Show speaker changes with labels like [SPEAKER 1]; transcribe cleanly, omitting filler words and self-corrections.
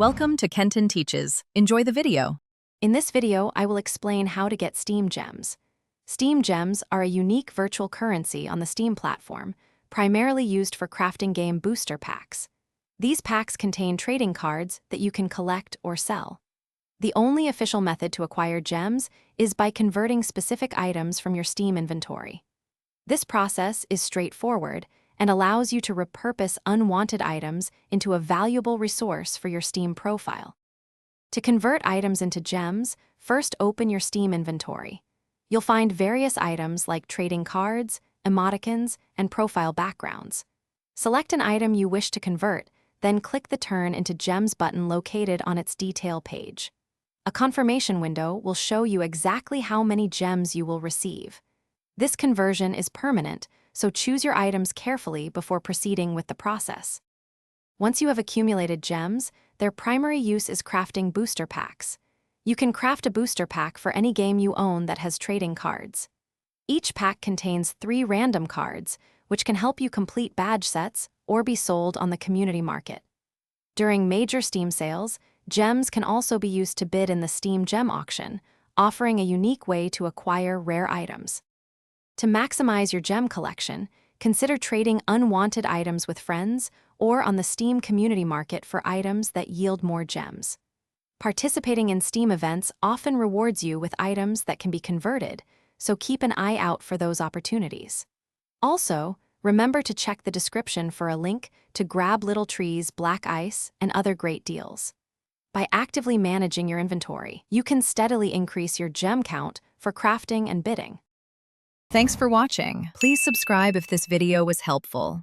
[SPEAKER 1] Welcome to Kenton Teaches. Enjoy the video.
[SPEAKER 2] In this video, I will explain how to get Steam Gems. Steam Gems are a unique virtual currency on the Steam platform, primarily used for crafting game booster packs. These packs contain trading cards that you can collect or sell. The only official method to acquire gems is by converting specific items from your Steam inventory. This process is straightforward and allows you to repurpose unwanted items into a valuable resource for your Steam profile. To convert items into gems, first open your Steam inventory. You'll find various items like trading cards, emoticons, and profile backgrounds. Select an item you wish to convert, then click the Turn into Gems button located on its detail page. A confirmation window will show you exactly how many gems you will receive. This conversion is permanent, so choose your items carefully before proceeding with the process. Once you have accumulated gems, their primary use is crafting booster packs. You can craft a booster pack for any game you own that has trading cards. Each pack contains 3 random cards, which can help you complete badge sets or be sold on the community market. During major Steam sales, gems can also be used to bid in the Steam Gem Auction, offering a unique way to acquire rare items. To maximize your gem collection, consider trading unwanted items with friends or on the Steam community market for items that yield more gems. Participating in Steam events often rewards you with items that can be converted, so keep an eye out for those opportunities. Also, remember to check the description for a link to Grab Little Tree's Black Ice and other great deals. By actively managing your inventory, you can steadily increase your gem count for crafting and bidding.
[SPEAKER 1] Thanks for watching. Please subscribe if this video was helpful.